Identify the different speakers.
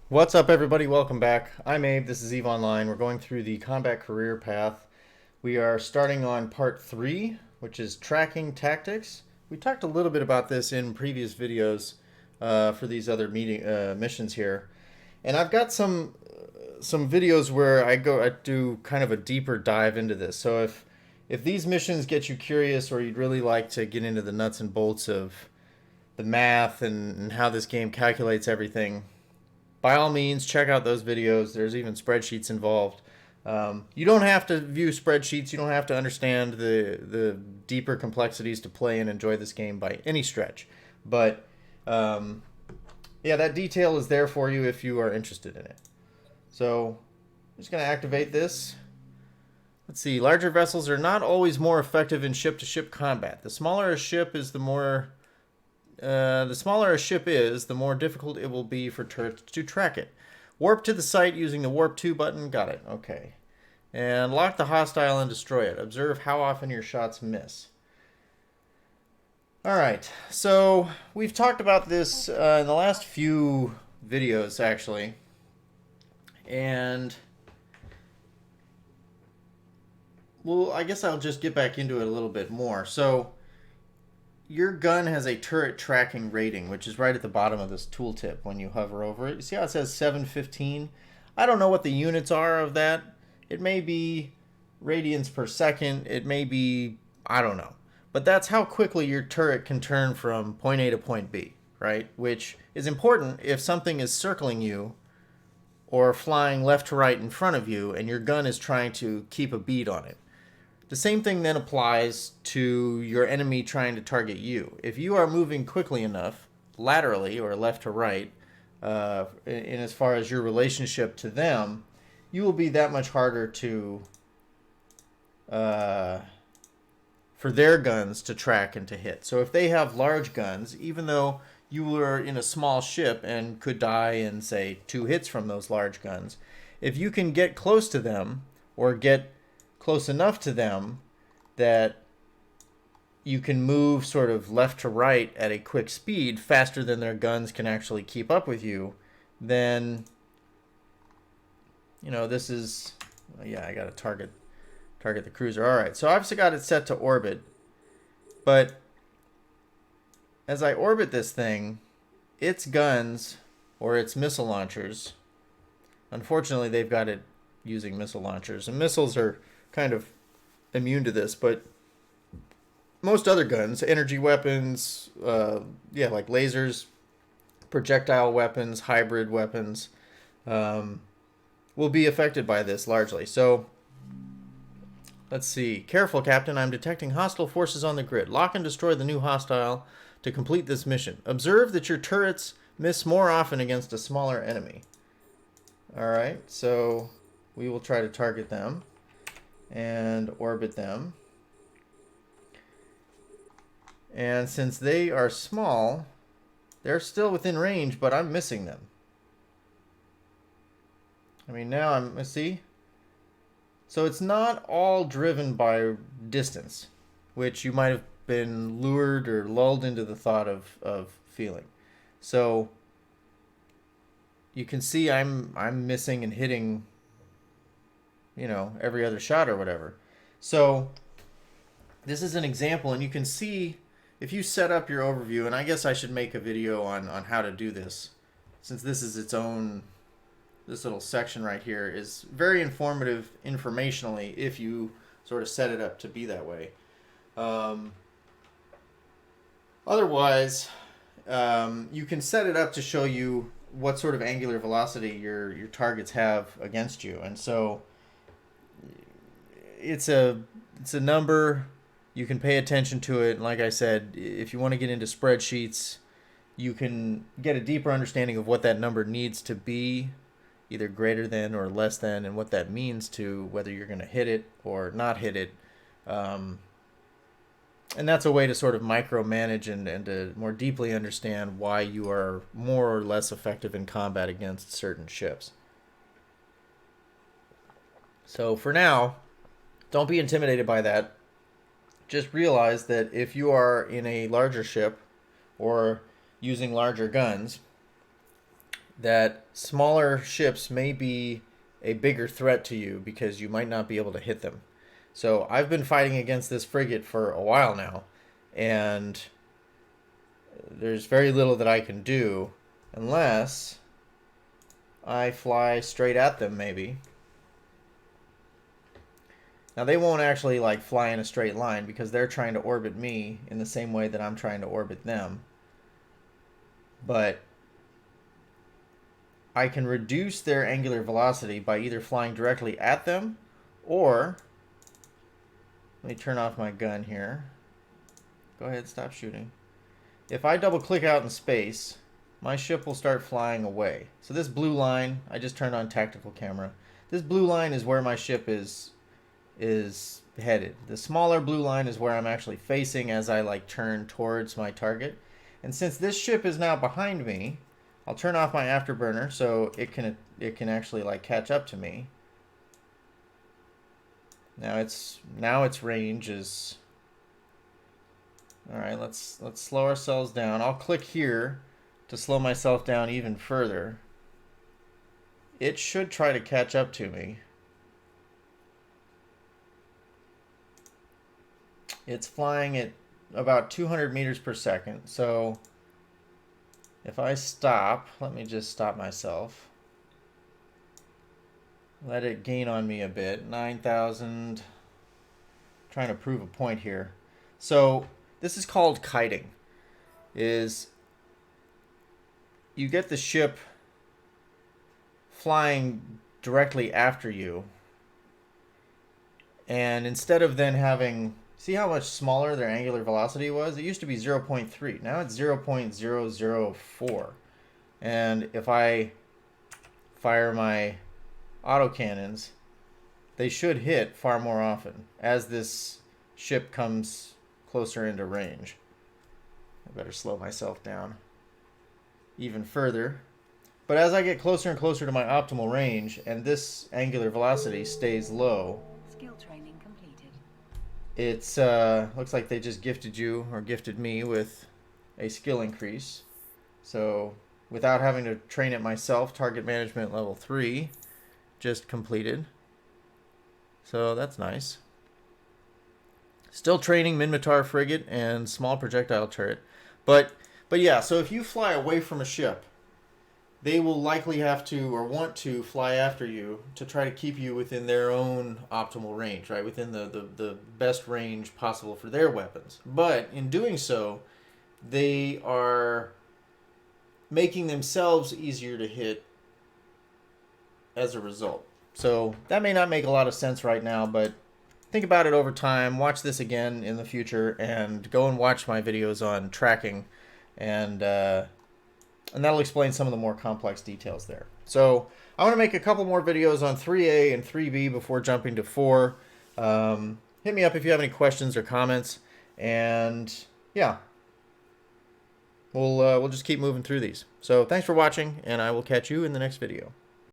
Speaker 1: What's up, everybody? Welcome back. I'm Abe. This is EVE Online. We're going through the combat career path. We are starting on part 3, which is tracking tactics. We talked a little bit about this in previous videos for these other missions here, and I've got some videos where I do kind of a deeper dive into this. So if these missions get you curious, or you'd really like to get into the nuts and bolts of the math and how this game calculates everything, by all means, check out those videos. There's even spreadsheets involved. You don't have to view spreadsheets. You don't have to understand the deeper complexities to play and enjoy this game by any stretch. But yeah, that detail is there for you if you are interested in it. So I'm just going to activate this. Let's see. Larger vessels are not always more effective in ship-to-ship combat. The smaller a ship is, the more difficult it will be for turrets to track it. Warp to the site using the Warp 2 button. Got it. Okay. And lock the hostile and destroy it. Observe how often your shots miss. Alright, so we've talked about this in the last few videos, actually. And, well, I guess I'll just get back into it a little bit more. So, your gun has a turret tracking rating, which is right at the bottom of this tooltip when you hover over it. You see how it says 715? I don't know what the units are of that. It may be radians per second. It may be, I don't know. But that's how quickly your turret can turn from point A to point B, right? Which is important if something is circling you or flying left to right in front of you and your gun is trying to keep a bead on it. The same thing then applies to your enemy trying to target you. If you are moving quickly enough, laterally or left to right, in as far as your relationship to them, you will be that much harder to for their guns to track and to hit. So if they have large guns, even though you were in a small ship and could die in, say, 2 hits from those large guns, if you can get close to them or get close enough to them that you can move sort of left to right at a quick speed, faster than their guns can actually keep up with you, then, you know, this is, yeah, I got to target the cruiser. All right, so I've also got it set to orbit, but as I orbit this thing, its guns, or its missile launchers, unfortunately they've got it using missile launchers, and missiles are kind of immune to this, but most other guns, energy weapons, like lasers, projectile weapons, hybrid weapons, will be affected by this largely. So, let's see. Careful, Captain. I'm detecting hostile forces on the grid. Lock and destroy the new hostile to complete this mission. Observe that your turrets miss more often against a smaller enemy. Alright, so we will try to target them and orbit them. And since they are small, they're still within range, but I'm missing them. I mean, now let's see. So it's not all driven by distance, which you might have been lured or lulled into the thought of feeling. So you can see I'm missing and hitting, you know, every other shot or whatever. So this is an example, and you can see if you set up your overview, and I guess I should make a video on how to do this, since this is its own, this little section right here is very informative informationally if you sort of set it up to be that way. Otherwise, you can set it up to show you what sort of angular velocity your targets have against you, and so it's a number. You can pay attention to it. And like I said, if you want to get into spreadsheets, you can get a deeper understanding of what that number needs to be, either greater than or less than, and what that means to whether you're going to hit it or not hit it. And that's a way to sort of micromanage and to more deeply understand why you are more or less effective in combat against certain ships. So for now, don't be intimidated by that. Just realize that if you are in a larger ship or using larger guns, that smaller ships may be a bigger threat to you because you might not be able to hit them. So I've been fighting against this frigate for a while now, and there's very little that I can do unless I fly straight at them, maybe. Now they won't actually like fly in a straight line because they're trying to orbit me in the same way that I'm trying to orbit them. But I can reduce their angular velocity by either flying directly at them, or let me turn off my gun here. Go ahead, stop shooting. If I double click out in space, my ship will start flying away. So this blue line, I just turned on tactical camera. This blue line is where my ship is headed. The smaller blue line is where I'm actually facing as I like turn towards my target. And since this ship is now behind me, I'll turn off my afterburner so it can actually like catch up to me. Now its range is all right. Let's slow ourselves down. I'll click here to slow myself down even further. It should try to catch up to me. It's flying at about 200 meters per second. So if I stop, let me just stop myself. Let it gain on me a bit. 9,000. Trying to prove a point here. So this is called kiting. Is you get the ship flying directly after you, and instead of then having, see how much smaller their angular velocity was? It used to be 0.3. Now it's 0.004. And if I fire my autocannons, they should hit far more often as this ship comes closer into range. I better slow myself down even further. But as I get closer and closer to my optimal range, and this angular velocity stays low,
Speaker 2: skill training completed.
Speaker 1: It's looks like they just gifted you, or gifted me, with a skill increase. So without having to train it myself, target management level 3 just completed. So that's nice. Still training Minmatar frigate and small projectile turret. But yeah, so if you fly away from a ship, they will likely have to or want to fly after you to try to keep you within their own optimal range, right? Within the best range possible for their weapons. But in doing so, they are making themselves easier to hit as a result. So that may not make a lot of sense right now, but think about it over time. Watch this again in the future, and go and watch my videos on tracking, and that'll explain some of the more complex details there. So I want to make a couple more videos on 3A and 3B before jumping to 4. Hit me up if you have any questions or comments, and yeah, we'll just keep moving through these. So thanks for watching, and I will catch you in the next video.